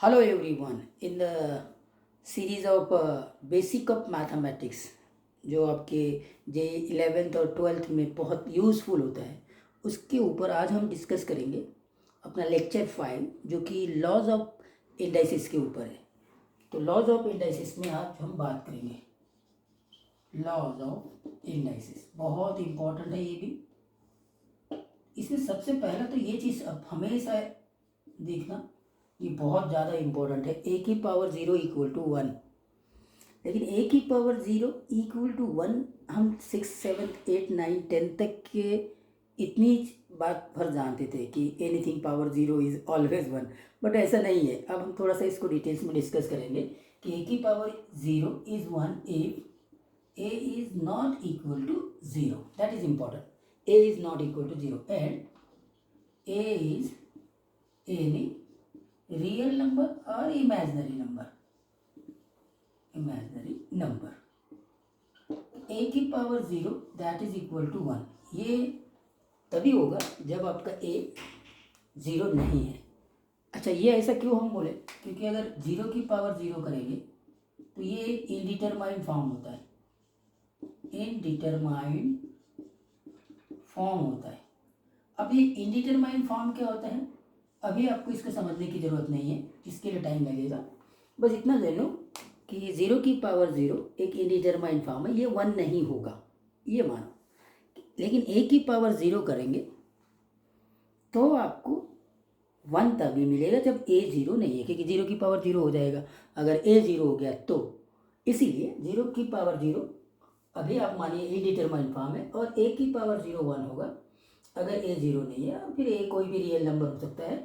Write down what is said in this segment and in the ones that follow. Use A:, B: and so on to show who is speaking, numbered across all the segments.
A: Hello everyone. In the series of Basic of Mathematics जो आपके जे 11th और 12th में बहुत यूज़फुल होता है, उसके ऊपर आज हम डिस्कस करेंगे अपना लेक्चर 5 जो कि लॉज ऑफ इंडाइसिस के ऊपर है। तो लॉज ऑफ इंडाइसिस में आज हम बात करेंगे। लॉज ऑफ इंडाइसिस बहुत इम्पोर्टेंट है ये भी। इसमें सबसे पहला तो ये चीज़ अब हमेशा देखना, ये बहुत ज़्यादा इम्पोर्टेंट है। ए की पावर 0 इक्वल टू 1, लेकिन ए की पावर 0 इक्वल टू 1 हम 6, 7, 8, 9, 10 तक के इतनी बात भर जानते थे कि anything power 0 is always 1, but ऐसा नहीं है। अब हम थोड़ा सा इसको डिटेल्स में डिस्कस करेंगे कि ए की power 0 is 1 if a is not equal to 0, that is important. A is not equal to 0 and a is any real number और इमेजिनरी नंबर। ए की power 0 that is equal to 1, ये तभी होगा जब आपका ए 0 नहीं है। अच्छा, ये ऐसा क्यों हम बोले? क्योंकि अगर 0 की पावर 0 करेंगे तो ये इनडिटरमाइंड फॉर्म होता है। इनडिटरमाइंड फॉर्म होता है। अब ये इनडिटरमाइंड फॉर्म क्या होता है, अभी आपको इसको समझने की ज़रूरत नहीं है, इसके लिए टाइम लगेगा। बस इतना जान लो कि 0 की पावर 0 एक इनडिटरमाइंड फॉर्म है, ये 1 नहीं होगा, ये मानो। लेकिन ए की पावर 0 करेंगे तो आपको 1 तभी मिलेगा जब ए 0 नहीं है, क्योंकि 0 की पावर 0 हो जाएगा अगर ए 0 हो गया तो। इसीलिए 0 की पावर 0 अभी आप मानिए इनडिटरमाइंड फॉर्म है, और ए की पावर 0 1 होगा अगर ए 0 नहीं है। फिर ए कोई भी रियल नंबर हो सकता है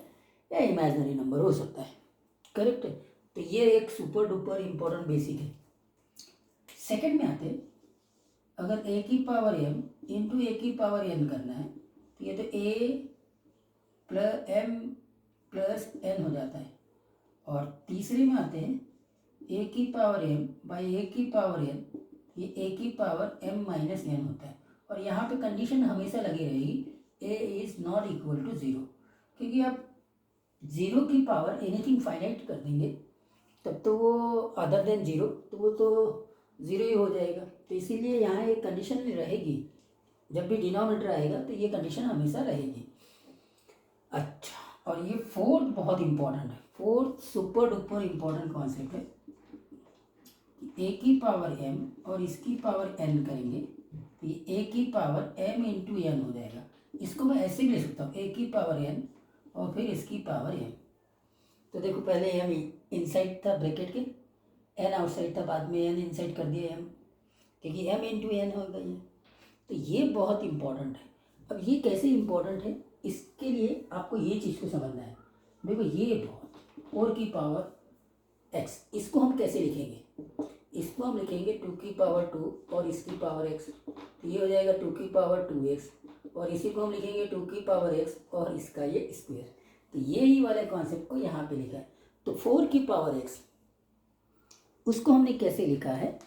A: या इमेजिनरी नंबर हो सकता है। करेक्ट है? तो ये एक सुपर डुपर इम्पोर्टेंट बेसिक है। सेकंड में आते हैं, अगर ए की पावर m इंटू ए की पावर n करना है तो ये तो a plus m plus n हो जाता है। और तीसरे में आते हैं, a की पावर m बाई ए की पावर n, ये a की पावर m माइनस n होता है। और यहाँ पे कंडीशन हमेशा लगी रहेगी, a is not equal to 0, क्योंकि आप 0 की पावर एनीथिंग फाइनाइट कर देंगे तब तो वो अदर देन 0, तो वो तो 0 ही हो जाएगा। तो इसीलिए यहाँ एक कंडीशन रहेगी, जब भी डिनोमिनेटर आएगा तो ये कंडीशन हमेशा रहेगी। अच्छा, और ये फोर्थ बहुत इंपॉर्टेंट है, fourth super duper important concept है। ए की पावर m और इसकी पावर n करेंगे तो ये ए की पावर m इंटू एन हो जाएगा। इसको मैं ऐसे भी ले सकता हूँ, ए की पावर n और फिर इसकी पावर m। तो देखो, पहले m इनसाइड था ब्रैकेट के, n आउटसाइड था, बाद में n इनसाइड कर दिया m, क्योंकि m इंटू एन हो गई है। तो ये बहुत इंपॉर्टेंट है। अब ये कैसे इंपॉर्टेंट है, इसके लिए आपको ये चीज़ को समझना है। देखो, ये बहुत 4 की पावर x, इसको हम कैसे लिखेंगे? इसको हम लिखेंगे 2 की पावर 2 और इसकी पावर x, तो ये हो जाएगा 2 की पावर 2x, और इसी को हम लिखेंगे 2 की पावर x और इसका ये स्क्वायर। तो ये ही वाले कॉन्सेप्ट को यहाँ पे लिखा है। तो 4 की पावर x, उसको हमने कैसे लिखा है?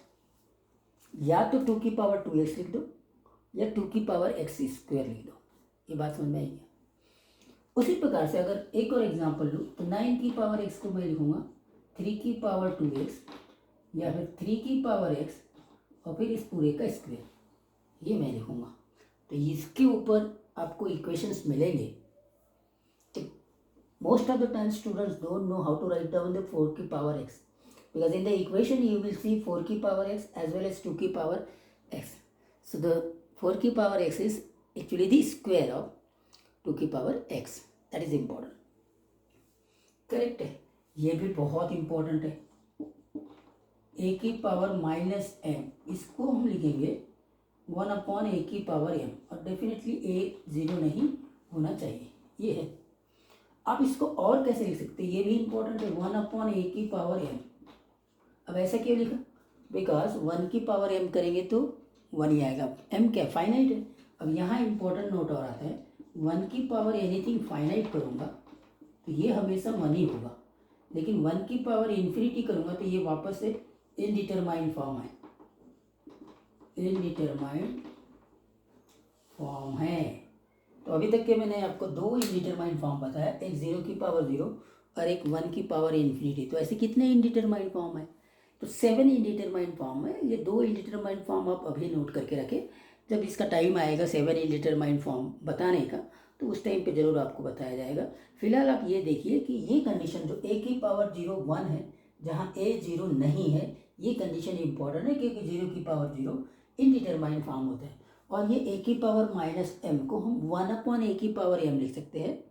A: या तो 2 की पावर 2x लिख दो या 2 की पावर x स्क्वायर लिख दो। ये बात समझ में आई है? उसी प्रकार से अगर एक और एग्जांपल लूँ तो 9 की पावर x को मैं लिखूँगा 3 की पावर 2x, या फिर 3 की पावर x और फिर इस पूरे का स्क्वायर, ये मैं लिखूँगा। तो इसके ऊपर आपको इक्वेशंस मिलेंगे। तो most of the time students don't know how to write down the 4 की power x, because in the equation you will see 4 की power x as well as 2 की power x. So the 4 की power x is actually the square of 2 की power x. That is important. Correct है? ये भी बहुत important है। a की पावर माइनस m, इसको हम लिखेंगे 1 अपॉन ए की पावर m, और डेफिनेटली a 0 नहीं होना चाहिए, ये है। आप इसको और कैसे लिख सकते हैं, ये भी इंपॉर्टेंट है। 1 अपॉन ए की पावर m, अब ऐसा क्यों लिखा? बिकॉज 1 की पावर m करेंगे तो 1 ही आएगा। m क्या फाइनाइट है। अब यहाँ इंपॉर्टेंट नोट और आता है, 1 की पावर एनीथिंग फाइनाइट करूँगा तो ये हमेशा 1 ही होगा, लेकिन 1 की पावर इन्फिनिटी करूँगा तो ये वापस से इनडिटरमाइंड फॉर्म है। इनडिटरमाइंड फॉर्म है। तो अभी तक के मैंने आपको 2 इनडिटरमाइंड फॉर्म बताया, एक 0 की पावर 0 और एक 1 की पावर इन्फिनिटी। तो ऐसे कितने इनडिटरमाइंड फॉर्म है? तो 7 इनडिटरमाइंड फॉर्म है। ये 2 इनडिटरमाइंड फॉर्म आप अभी नोट करके रखें। जब इसका टाइम आएगा 7 इनडिटरमाइंड फॉर्म बताने का, तो उस टाइम पे ज़रूर आपको बताया जाएगा। फिलहाल आप ये देखिए कि ये कंडीशन जो a की पावर 0 1 है, जहाँ a 0 नहीं है, ये कंडीशन इंपॉर्टेंट है क्योंकि 0 की पावर 0 इनडिटरमाइंड फॉर्म होता है। और ये a की पावर माइनस m को हम 1/a की पावर m लिख सकते हैं,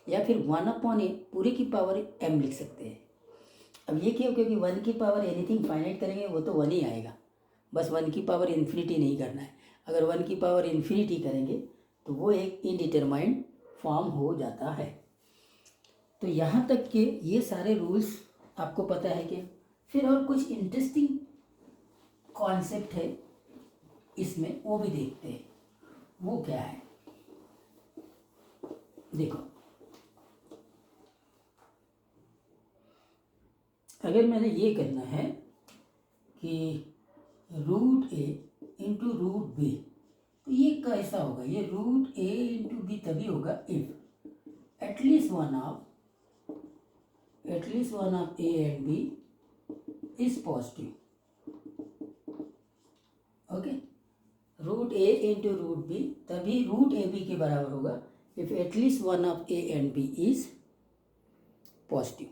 A: या फिर 1/a पूरे की पावर m लिख सकते हैं। अब ये क्यों? क्योंकि 1 की पावर एनीथिंग फाइनाइट करेंगे वो तो 1 ही आएगा, बस 1 की पावर इन्फिनिटी नहीं करना है। अगर 1 की पावर इन्फिनिटी करेंगे तो वो एक इनडिटरमाइंड फॉर्म हो जाता है। तो यहाँ तक के ये सारे रूल्स आपको पता है क्या? फिर और कुछ इंटरेस्टिंग कॉन्सेप्ट है इसमें, वो भी देखते हैं। वो क्या है? देखो, अगर मैंने ये करना है कि root a into root b, तो ये कैसा होगा? ये रूट a इंटू b तभी होगा if at least one of a and b is positive. Okay, root a into root b तभी रूट ए बी के बराबर होगा if at least one of a and b is positive.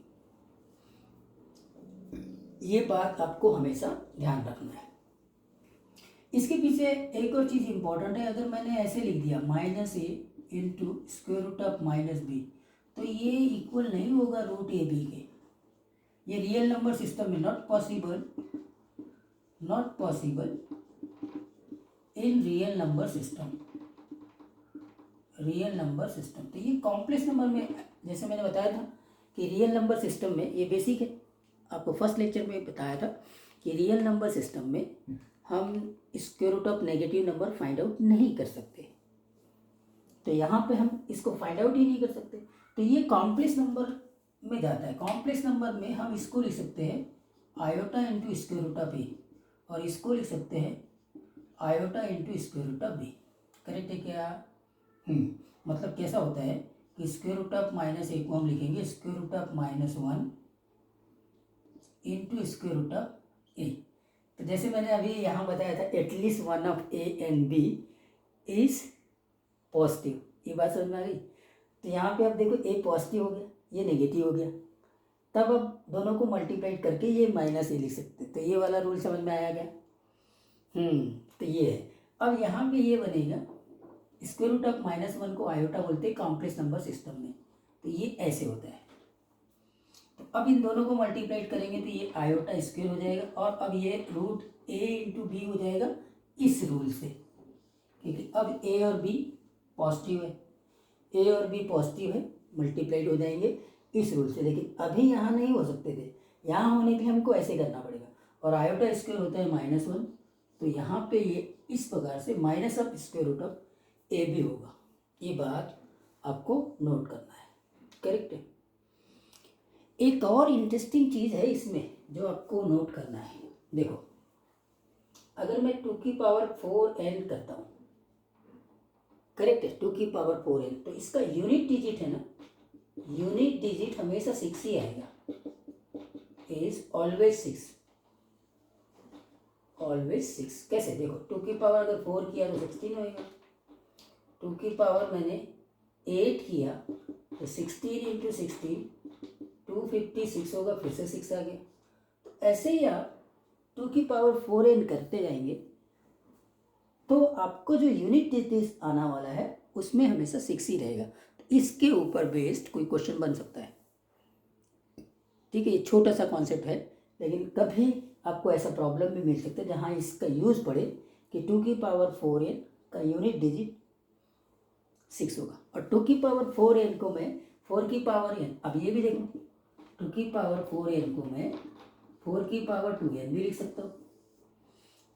A: ये बात आपको हमेशा ध्यान रखना है। इसके पीछे एक और चीज़ इंपॉर्टेंट है। अगर मैंने ऐसे लिख दिया minus a into square root of minus b, तो ये इक्वल नहीं होगा रूट ए बी के। ये रियल नंबर सिस्टम में not possible in real number system. तो ये कॉम्प्लेक्स नंबर में, जैसे मैंने बताया था कि रियल नंबर सिस्टम में, ये बेसिक है, आपको फर्स्ट लेक्चर में बताया था कि रियल नंबर सिस्टम में हम square root of negative number find out नहीं कर सकते। तो यहाँ पे हम इसको फाइंड आउट ही नहीं कर सकते। तो ये कॉम्प्लेक्स नंबर में जाता है। कॉम्प्लेक्स नंबर में हम इसको लिख सकते हैं iota into square root of A, और इसको लिख सकते हैं iota into square root of B. Correct है क्या? मतलब कैसा होता है कि square root of minus A को हम लिखेंगे square root of -1 into square root of A. तो जैसे मैंने अभी यहाँ बताया था at least one of A and B is positive, ये बात समझ में आ गई? तो यहाँ पे आप देखो ए पॉजिटिव हो गया, ये नेगेटिव हो गया, तब अब दोनों को मल्टीप्लाई करके ये माइनस ए लिख सकते। तो ये वाला रूल समझ में आया क्या? तो ये है। अब यहाँ पे ये बनेगा स्क्वायर रूट ऑफ -1 को आयोटा बोलते हैं कॉम्प्लेक्स नंबर सिस्टम में। तो ये ऐसे होता है। तो अब इन दोनों को मल्टीप्लाई करेंगे तो ये आयोटा स्क्वायर हो जाएगा, और अब ये रूट a इंटू बी हो जाएगा इस रूल से, क्योंकि अब a और b पॉजिटिव है, a और b पॉजिटिव है, मल्टीप्लाइड हो जाएंगे इस रूल से। लेकिन अभी यहाँ नहीं हो सकते थे, यहाँ होने के लिए हमको ऐसे करना पड़ेगा, और आयोटा स्क्वायर होता है -1, तो यहाँ पे ये इस प्रकार से minus of square root of a b होगा। ये बात आपको नोट करना है। करेक्ट है? एक और इंटरेस्टिंग चीज़ है इसमें जो आपको नोट करना है। देखो, अगर मैं 2 की पावर 4n करता हूँ, करेक्ट है, 2 की पावर 4n, तो इसका यूनिट डिजिट है ना, यूनिट डिजिट हमेशा 6 ही आएगा, इज ऑलवेज 6। कैसे? देखो, 2 की पावर अगर 4 किया तो 16 होएगा, 2 की पावर मैंने 8 किया तो 16 इंटू 16 256 होगा, फिर से 6 आ गया। तो ऐसे ही आप 2 की पावर 4n करते जाएंगे तो आपको जो यूनिट डिजिट आना वाला है उसमें हमेशा 6 ही रहेगा। तो इसके ऊपर बेस्ड कोई क्वेश्चन बन सकता है। ठीक है, ये छोटा सा कॉन्सेप्ट है, लेकिन कभी आपको ऐसा प्रॉब्लम भी मिल सकता है जहाँ इसका यूज़ पड़े कि 2 की पावर 4n का यूनिट डिजिट 6 होगा, और 2 की पावर 4n को मैं 4 की पावर n, अब ये भी देखो, 2 की पावर 4n को मैं 4 की पावर 2n भी लिख सकता हूँ,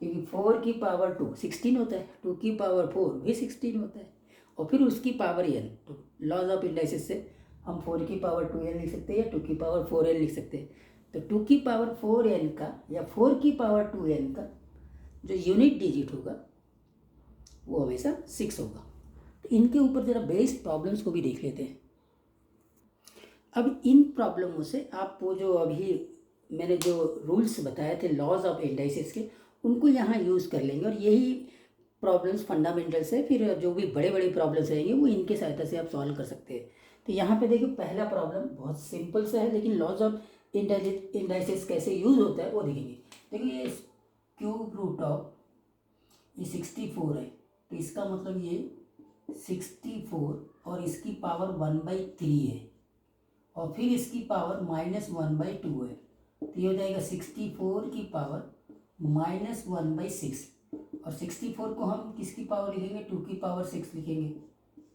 A: क्योंकि 4 की पावर 2 16 होता है, 2 की पावर 4 भी 16 होता है, और फिर उसकी पावर n। तो लॉज ऑफ इंडाइसिस से हम 4 की पावर 2n लिख सकते हैं या 2 की पावर 4n लिख सकते हैं। तो 2 की पावर 4n का या 4 की पावर 2n का जो यूनिट डिजिट होगा वो हमेशा 6 होगा। तो इनके ऊपर ज़रा बेस्ड प्रॉब्लम्स को भी देख लेते हैं। अब इन प्रॉब्लमों से आप वो जो अभी मैंने जो रूल्स बताए थे लॉज ऑफ इंडाइसिस के, उनको यहाँ यूज़ कर लेंगे और यही प्रॉब्लम्स फंडामेंटल्स है। फिर जो भी बड़े बड़े प्रॉब्लम्स रहेंगे वो इनके सहायता से आप सॉल्व कर सकते हैं। तो यहाँ पे देखिए पहला प्रॉब्लम बहुत सिंपल सा है, लेकिन लॉज ऑफ इंडाइसिस कैसे यूज होता है वो देखेंगे। देखिए ये क्यूब रूट ऑफ ये 64 है, तो इसका मतलब ये 64 और इसकी पावर 1/3 है, और फिर इसकी पावर -1/2 है, तो ये हो जाएगा 64 की पावर -1/6, और 64 को हम किसकी पावर लिखेंगे, 2 की पावर 6 लिखेंगे,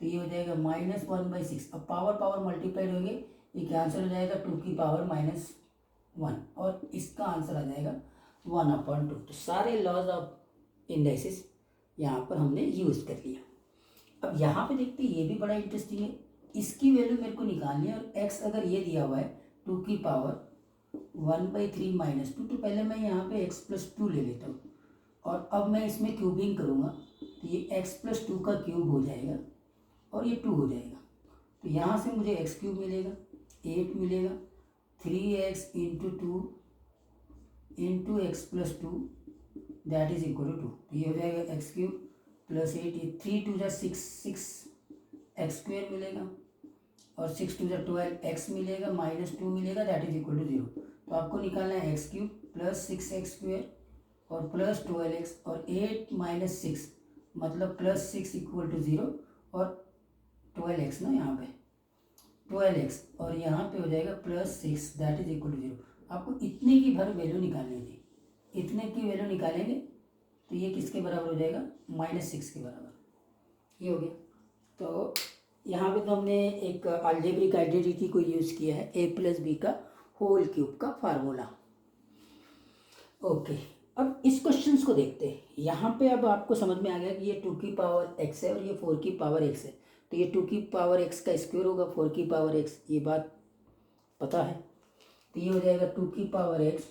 A: तो ये हो जाएगा -1/6। अब पावर पावर मल्टीप्लाइड होंगे, ये क्या आंसर हो जाएगा 2 की पावर -1, और इसका आंसर आ जाएगा 1/2। तो सारे लॉज ऑफ इंडाइसिस यहाँ पर हमने यूज़ कर लिया। अब यहाँ पे देखते हैं ये भी बड़ा इंटरेस्टिंग है, इसकी वैल्यू मेरे को निकालनी है, और x अगर ये दिया हुआ है 2 की पावर 1/3 -2, तो पहले मैं यहाँ पे x + 2 ले लेता हूँ, और अब मैं इसमें क्यूबिंग करूँगा, तो ये x + 2 का क्यूब हो जाएगा और ये 2 हो जाएगा, तो यहाँ से मुझे x³ मिलेगा, 8 मिलेगा, 3x × 2 × x + 2 that is equal to 2, तो ये हो जाएगा x³ + 8, ये 3 × 2 = 6 x² मिलेगा, और 6 × 2 = 12 x मिलेगा, -2 मिलेगा, दैट इज इक्वल टू 0। तो आपको निकालना है x³ + 6x² और +12x, और 8 - 6 मतलब +6 = 0, और 12x ना यहाँ पे 12x, और यहाँ पे हो जाएगा +6 दैट इज इक्वल टू 0। आपको इतने की भर वैल्यू निकालनी थी, इतने की वैल्यू निकालेंगे तो ये किसके बराबर हो जाएगा, -6 के बराबर। ये हो गया। तो यहाँ पे तो हमने एक अलजेब्रिक आइडेंटिटी को यूज़ किया है, a + b का होल क्यूब का फार्मूला। ओके, अब इस क्वेश्चंस को देखते हैं। यहाँ पे अब आपको समझ में आ गया कि ये 2 की पावर x है और ये 4 की पावर x है, तो ये 2 की पावर x का स्क्वायर होगा 4 की पावर x, ये बात पता है। तो ये हो जाएगा 2 की पावर x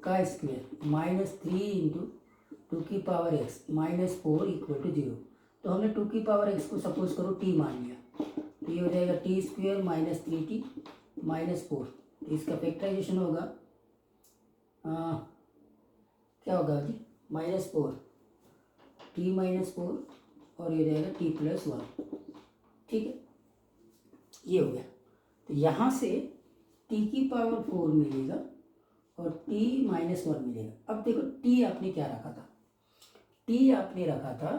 A: का स्क्वायर -3 × 2 की पावर x -4 = 0। तो हमने 2 की पावर x को सपोज करो t मान लिया, तो ये हो जाएगा t² - 3t -4, तो इसका फैक्टराइजेशन होगा क्या होगा जी, -4 t -4, और ये रहेगा t + 1, ठीक है, ये हो गया। तो यहाँ से t की पावर 4 मिलेगा और t - 1 मिलेगा। अब देखो t आपने क्या रखा था, t आपने रखा था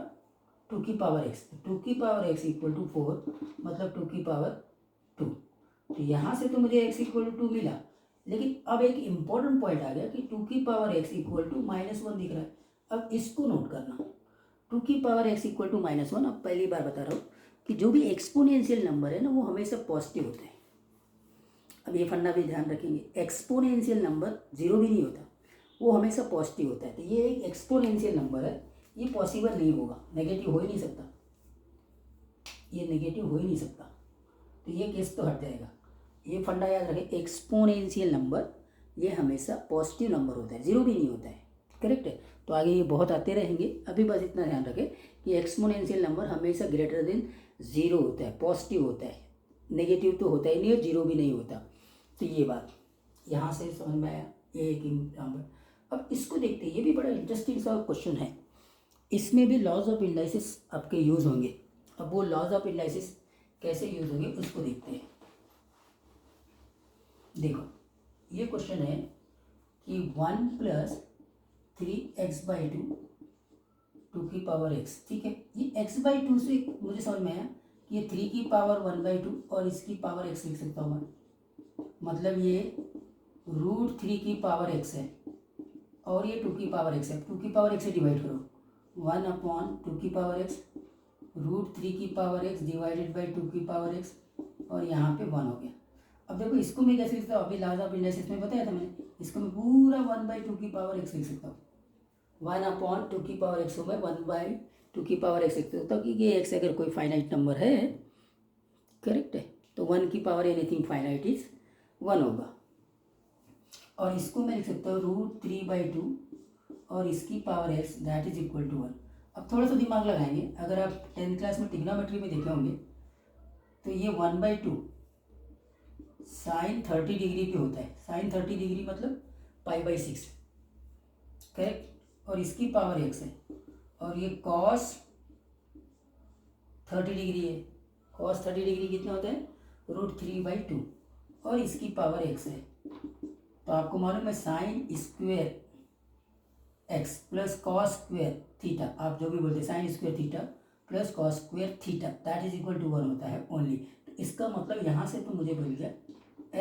A: 2 की पावर x, 2 की पावर x = 4 मतलब 2 की पावर 2, तो यहाँ से तो मुझे x = 2 मिला, लेकिन अब एक इम्पॉर्टेंट पॉइंट आ गया कि 2 की पावर x = -1 दिख रहा है। अब इसको नोट करना, 2 की पावर x = -1। अब पहली बार बता रहा हूँ कि जो भी एक्सपोनेंशियल नंबर है ना वो हमेशा पॉजिटिव होते हैं। अब ये फंडा भी ध्यान रखेंगे, एक्सपोनेंशियल नंबर 0 भी नहीं होता, वो हमेशा पॉजिटिव होता है। तो ये एक एक्सपोनेंशियल नंबर है, ये पॉसिबल नहीं होगा, नेगेटिव हो ही नहीं सकता, ये नेगेटिव हो ही नहीं सकता, तो ये केस तो हट जाएगा। ये फंडा याद रखें, एक्सपोनेंशियल नंबर ये हमेशा पॉजिटिव नंबर होता है, 0 भी नहीं होता है, करेक्ट है। तो आगे ये बहुत आते रहेंगे, अभी बस इतना ध्यान रखें कि एक्सपोनेंशियल नंबर हमेशा ग्रेटर देन 0 होता है, पॉजिटिव होता है, नेगेटिव तो होता ही नहीं और 0 भी नहीं होता। तो ये बात यहाँ से समझ में आया, ये एक नंबर। अब इसको देखते हैं, ये भी बड़ा इंटरेस्टिंग सा क्वेश्चन है, इसमें भी लॉज ऑफ इंडाइसिस आपके यूज़ होंगे। अब वो लॉज ऑफ इंडाइसिस कैसे यूज़ होंगे उसको देखते हैं। देखो ये क्वेश्चन है कि 1 + 3x/2 2 की पावर x, ठीक है। ये x/2 से मुझे समझ में आया कि ये 3 की पावर 1/2 और इसकी पावर x लिख सकता हूँ मैं, मतलब ये √3 की पावर x है और ये 2 की पावर x है। 2 की पावर x से डिवाइड करो, 1/2 की पावर x √3 की पावर x डिवाइडेड बाई 2 की पावर x, और यहाँ पे 1 हो गया। अब देखो इसको मैं कैसे लिखता हूँ, अभी लॉज ऑफ इंडाइसिस में बताया था मैंने, इसको मैं पूरा 1/2 की पावर x लिख सकता हूँ। 1/2 की पावर x को मैं 1/2 की पावर x लिख सकता हूँ, क्योंकि ये x अगर कोई फाइनाइट नंबर है, करेक्ट है, तो 1 की पावर एनीथिंग फाइनाइट इज 1 होगा। और इसको मैं लिख सकता हूँ √3/2 और इसकी power x that is equal to 1। अब थोड़ा सा दिमाग लगाएंगे, अगर आप 10th क्लास में ट्रिग्नोमेट्री में देखे होंगे तो ये 1/2 साइन 30 डिग्री पे होता है। साइन 30 डिग्री मतलब π/6, करेक्ट। और इसकी पावर x है, और ये कॉस 30 डिग्री है। कॉस 30 डिग्री कितना होता है, √3/2, और इसकी पावर x है। तो आपको मालूम है sine square x plus cos square theta, आप जो भी बोलते हैं, sine square theta plus cos square theta that is equal to 1 होता है ओनली। तो इसका मतलब यहाँ से तो मुझे मिल गया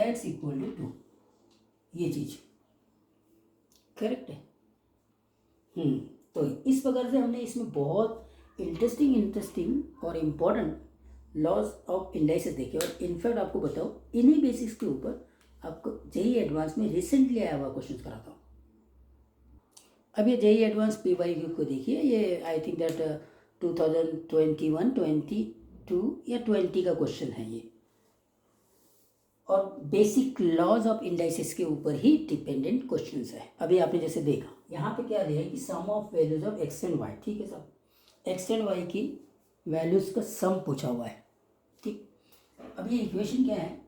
A: x इक्वल टू 2, ये चीज करेक्ट है। तो इस प्रकार से हमने इसमें बहुत इंटरेस्टिंग और इम्पोर्टेंट लॉज ऑफ इंडाइसेस देखे, और इनफैक्ट आपको बताओ इन्हीं बेसिक्स के ऊपर आपको जेईई एडवांस में रिसेंटली आया हुआ क्वेश्चन कराता हूँ। अब ये जेईई एडवांस PYQ को देखिए, ये आई थिंक दैट 2021, 22 या 20 का क्वेश्चन है ये, और बेसिक लॉज ऑफ इंडाइसेस के ऊपर ही डिपेंडेंट क्वेश्चंस है। अभी आपने जैसे देखा यहाँ पे क्या दिया है कि sum of values of X and Y, ठीक है साहब, एक्स एंड वाई की वैल्यूज का सम पूछा हुआ है, ठीक। अब ये इक्वेशन क्या है,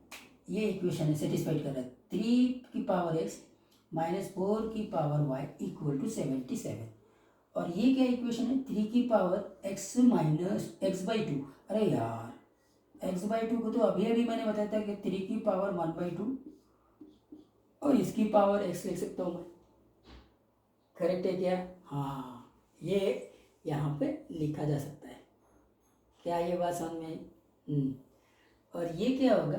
A: ये इक्वेशन है सेटिस्फाइड कर रहा है 3 की पावर x माइनस 4 की पावर y इक्वल टू 77, और ये क्या इक्वेशन है, 3 की पावर x माइनस x/2। अरे यार x/2 को तो अभी अभी मैंने बताया था कि 3 की पावर 1/2 और इसकी पावर x लिख सकता हूँ मैं, करेक्ट है क्या? हाँ, ये यहाँ पे लिखा जा सकता है। क्या ये बात समझ में आई? और ये क्या होगा,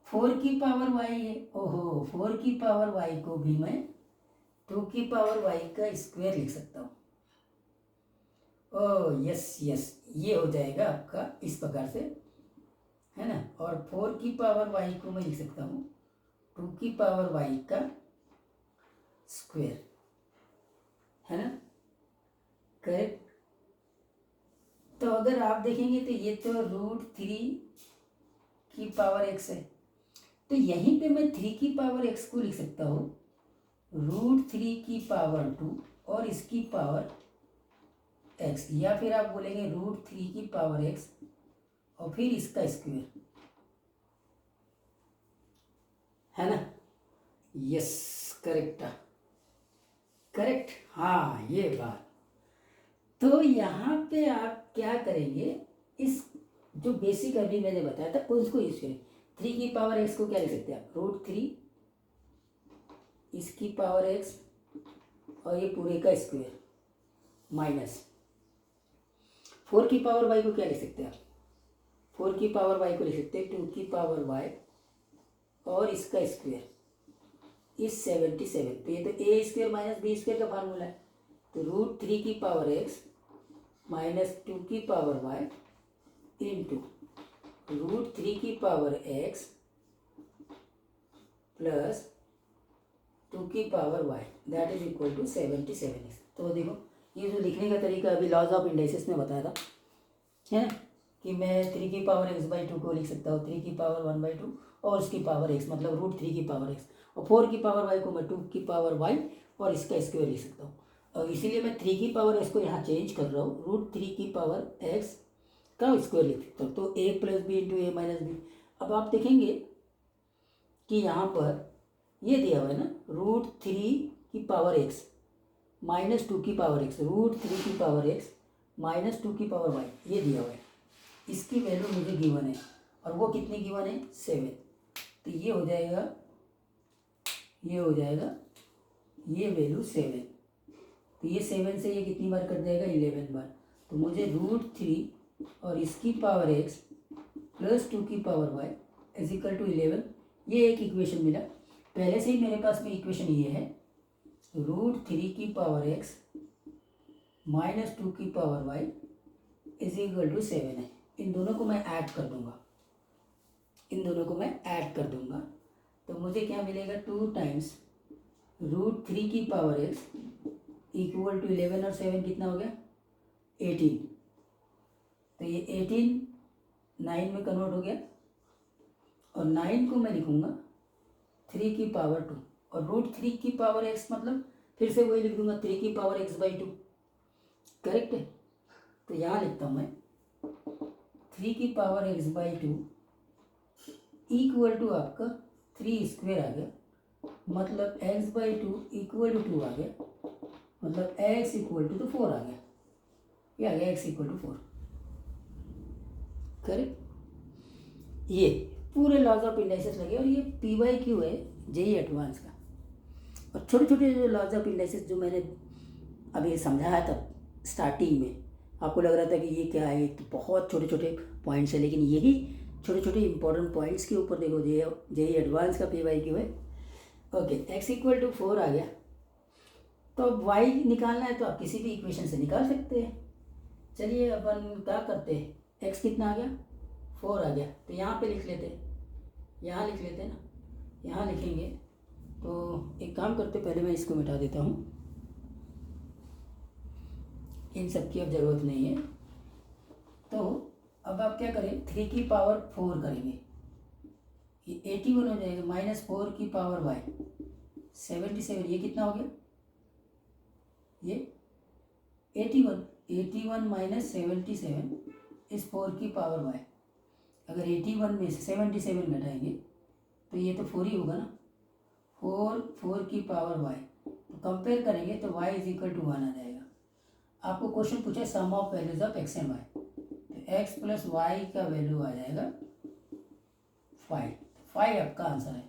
A: 4 की पावर y है, ओहो 4 की पावर y को भी मैं 2 की पावर y का स्क्वायर लिख सकता हूँ। ओह यस, ये हो जाएगा आपका इस प्रकार से, है ना। और 4 की पावर y को मैं लिख सकता हूँ 2 की पावर y का स्क्वायर, है ना, करेक्ट। तो अगर आप देखेंगे तो ये तो √3 की पावर x है, तो यहीं पे मैं 3 की पावर x को लिख सकता हूँ √3 की पावर 2 और इसकी पावर x, या फिर आप बोलेंगे √3 की पावर x और फिर इसका स्क्वायर, है ना। यस, करेक्ट, हाँ ये बात। तो यहाँ पे आप क्या करेंगे, इस जो बेसिक अभी मैंने बताया था उसको यूज करें। 3 की पावर x को क्या लिख सकते हैं आप, √3 इसकी पावर x और ये पूरे का स्क्वायर माइनस 4 की पावर y को क्या लिख सकते हैं आप, 4 की पावर y को लिख सकते हैं 2 की पावर y और इसका स्क्वायर इस 77। तो ये तो ए स्क्वायर माइनस बी स्क्वायर का फार्मूला है, तो √3 की पावर x माइनस 2 की पावर y इंटू √3 की पावर x प्लस 2 की power y that is equal to 77। तो देखो ये जो लिखने का तरीका अभी लॉज ऑफ इंडाइसेस में बताया था, है ना, कि मैं 3 की पावर x/2 को लिख सकता हूँ 3 की पावर 1/2 और उसकी पावर x मतलब √3 की पावर x, और 4 की पावर y को मैं 2 की पावर y और इसका स्क्वायर लिख सकता हूँ। और इसीलिए मैं 3 की पावर x को यहाँ चेंज कर रहा हूँ, √3 की पावर x का स्क्वायर लिख सकता हूँ, तो a plus b into a minus b. अब आप देखेंगे कि यहाँ पर ये दिया हुआ है ना, √3 की पावर x माइनस 2 की पावर x, √3 की पावर x माइनस 2 की पावर y, ये दिया हुआ है, इसकी वैल्यू मुझे गिवन है, और वो कितनी गिवन है 7। तो ये हो जाएगा ये वैल्यू 7, तो ये 7 से ये कितनी बार कट जाएगा 11 बार। तो मुझे √3 और इसकी पावर x प्लस 2 की power y is equal to 11, ये एक इक्वेशन मिला। पहले से ही मेरे पास में इक्वेशन ये है, √3 की पावर x माइनस 2 की power y is equal to 7 है। इन दोनों को मैं ऐड कर दूंगा, तो मुझे क्या मिलेगा 2 टाइम्स √3 की पावर x इक्वल टू 11 और 7 कितना हो गया 18। तो ये 18 9 में कन्वर्ट हो गया, और 9 को मैं लिखूंगा 3 की पावर 2, और √3 की पावर x मतलब फिर से वही लिख दूंगा 3 की पावर x/2, करेक्ट है। तो यहाँ लिखता हूँ मैं 3 की पावर x/2 इक्वल टू आपका 3 स्क्वायर आ गया, मतलब x/2 इक्वल टू 2 आ गया, मतलब x इक्वल टू तो 4 आ गया, ये आ गया x इक्वल टू 4। करेक्ट। ये पूरे लॉज ऑफ इंडाइसिस लगे और ये PYQ है JEE एडवांस का। और छोटे छोटे जो लॉज ऑफ इंडाइसिस जो मैंने अभी समझाया था स्टार्टिंग में, आपको लग रहा था कि ये क्या है, तो बहुत छोटे छोटे पॉइंट्स है, लेकिन यही छोटे छोटे इंपॉर्टेंट पॉइंट्स के ऊपर देखो JEE एडवांस का PYQ है। ओके, x इक्वल टू 4 आ गया, तो अब y निकालना है तो आप किसी भी इक्वेशन से निकाल सकते हैं। चलिए अपन क्या करते हैं, x कितना आ गया, 4 आ गया, तो यहाँ पे लिख लेते हैं, यहाँ लिख लेते हैं ना, यहाँ लिखेंगे। तो एक काम करते, पहले मैं इसको मिटा देता हूँ, इन सब की अब ज़रूरत नहीं है। तो अब आप क्या करें, 3 की पावर 4 करेंगे, ये 81 हो जाएगा, -4 की पावर y 77, ये कितना हो गया, ये 81 माइनस 77 इस 4 की पावर y। अगर 81 में से 77 घटाएंगे तो ये तो 4 ही होगा ना, 4 की पावर y, तो कंपेयर करेंगे तो y इज इक्वल टू 1 आ जाएगा। आपको क्वेश्चन पूछा है sum of values of x and y, तो x प्लस y का वैल्यू आ जाएगा 5 आपका आंसर है।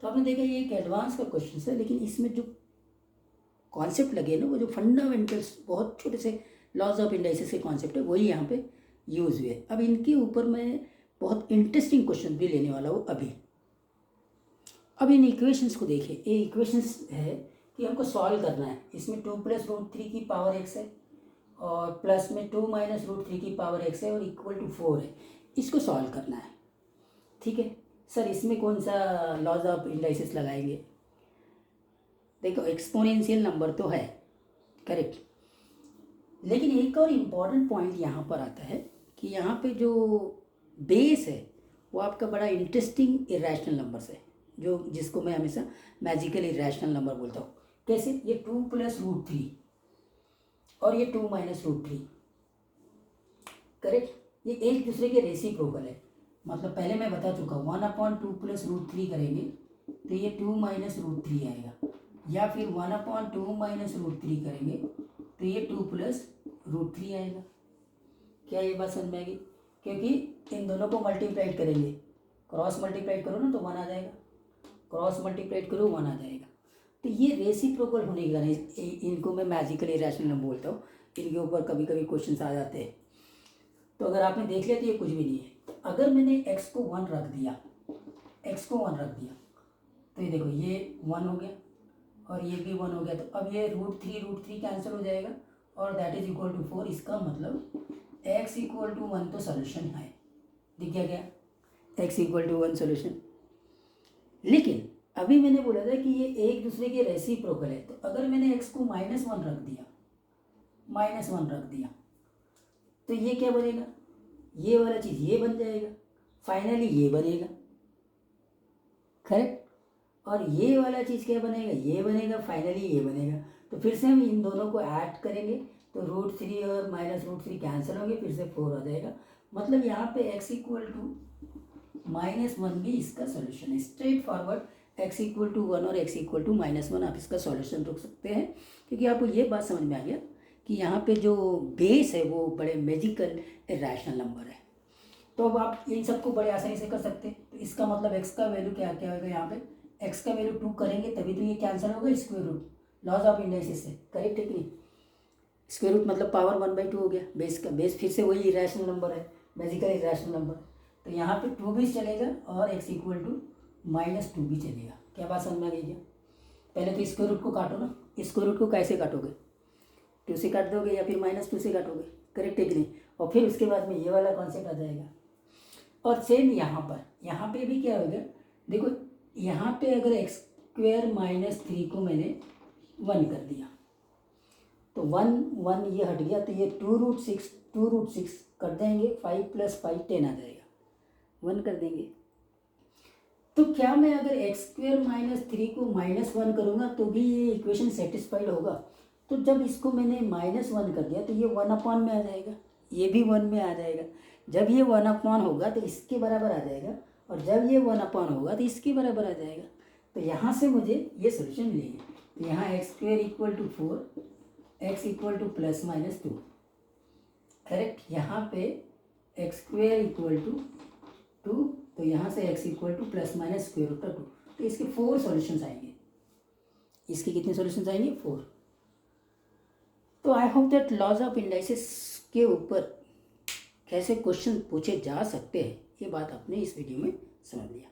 A: तो आपने देखा ये एक एडवांस का क्वेश्चन है, लेकिन इसमें जो कॉन्सेप्ट लगे ना, वो जो फंडामेंटल्स बहुत छोटे से लॉज ऑफ इंडाइसिस के कॉन्सेप्ट है, वही यहाँ पे यूज़ हुए। अब इनके ऊपर मैं बहुत इंटरेस्टिंग क्वेश्चन भी लेने वाला हूँ अभी। अब इन इक्वेशंस को देखिए, ये इक्वेशंस है कि हमको सॉल्व करना है। इसमें 2 + √3 की पावर x है और प्लस में 2 - √3 की पावर x है और इक्वल टू 4 है। इसको सॉल्व करना है, ठीक है सर। इसमें कौन सा लॉज ऑफ इंडाइसिस लगाएंगे, देखो एक्सपोनेंशियल नंबर तो है, करेक्ट, लेकिन एक और इम्पॉर्टेंट पॉइंट यहाँ पर आता है कि यहाँ पे जो बेस है वो आपका बड़ा इंटरेस्टिंग इरेशनल नंबर्स है, जो जिसको मैं हमेशा मैजिकल इरेशनल नंबर बोलता हूँ। कैसे, ये 2 + √3 और ये 2 - √3, करेक्ट, ये एक दूसरे के रेसिप्रोकल है। मतलब पहले मैं बता चुका हूँ, 1/2 + √3 करेंगे तो ये 2 - √3 आएगा, या फिर 1/2 - √3 करेंगे तो ये 2 + √3 आएगा। क्या ये बात समझ में आएगी, क्योंकि इन दोनों को मल्टीप्लाइड करेंगे, क्रॉस मल्टीप्लाइड करो ना तो 1 आ जाएगा, क्रॉस मल्टीप्लाइड करो 1 आ जाएगा। तो ये रेसिप्रोकल होने के कारण इनको मैं मैजिकल इरेशनल नंबर बोलता हूँ। इनके ऊपर कभी कभी क्वेश्चन आ जाते हैं, तो अगर आपने देख लिया तो ये कुछ भी नहीं है। अगर मैंने x को 1 रख दिया, तो ये देखो ये 1 हो गया और ये भी 1 हो गया, तो अब ये √3 कैंसिल हो जाएगा और दैट इज इक्वल टू 4। इसका मतलब x इक्वल टू 1 तो सोल्यूशन है, दिख गया क्या, x इक्वल टू 1 सोल्यूशन। लेकिन अभी मैंने बोला था कि ये एक दूसरे के रेसिप्रोकल है, तो अगर मैंने x को -1 रख दिया तो ये क्या बनेगा, ये वाला चीज़ ये बन जाएगा, फाइनली ये बनेगा, करेक्ट, और ये वाला चीज़ क्या बनेगा, ये बनेगा, फाइनली ये बनेगा। तो फिर से हम इन दोनों को ऐड करेंगे तो √3 और -√3 कैंसिल होंगे, फिर से 4 हो जाएगा। मतलब यहाँ पे x इक्वल टू -1 भी इसका सॉल्यूशन है, straight forward x equal to 1 और x इक्वल टू -1 आप इसका सॉल्यूशन रख सकते हैं, क्योंकि आपको ये बात समझ में आ गया कि यहाँ पे जो बेस है वो बड़े मैजिकल इरेशनल नंबर है। तो अब आप इन सबको बड़े आसानी से कर सकते हैं। तो इसका मतलब x का वैल्यू क्या क्या होगा, यहाँ पे x का वैल्यू 2 करेंगे तभी तो ये कैंसिल होगा, square root laws of indices से, करेक्ट है कि नहीं। स्क्वायर रूट मतलब पावर 1/2 हो गया, बेस का बेस फिर से वही इरेशनल नंबर है, मैजिकल इरेशनल नंबर। तो यहाँ पे 2 भी चलेगा और x इक्वल टू -2 भी चलेगा। क्या बात समझ में आ गई क्या। पहले तो स्क्वायर रूट को काटो ना, स्क्वायर रूट को कैसे काटोगे, 2 से काट दोगे या फिर -2 से काटोगे, करेक्ट है कि नहीं। और फिर उसके बाद में ये वाला कॉन्सेप्ट आ जाएगा। और सेम यहाँ पे भी क्या होगा, देखो यहाँ पे अगर x² - 3 को मैंने 1 कर दिया तो 1 ये हट गया, तो ये 2√6 कर देंगे, 5 + 5 10 आ जाएगा, 1 कर देंगे। तो क्या मैं अगर x² - 3 को -1 करूँगा तो भी ये इक्वेशन सेटिस्फाइड होगा। तो जब इसको मैंने -1 कर दिया तो ये 1 अपॉन में आ जाएगा, ये भी 1 में आ जाएगा। जब ये 1/, होगा तो इसके बराबर आ जाएगा, और जब ये 1/, होगा तो इसके बराबर आ जाएगा। तो यहाँ से मुझे ये सोल्यूशन मिलेगी। तो यहाँ x² equal to 4, x equal to ±2, correct. यहाँ पे x² इक्वल टू 2, तो यहाँ से x इक्वल टू ±√2। तो इसके 4 सॉल्यूशंस आएंगे। इसके कितने सॉल्यूशंस आएंगे? 4। तो I hope that laws of indices के ऊपर कैसे क्वेश्चन पूछे जा सकते हैं, ये बात आपने इस वीडियो में समझ लिया।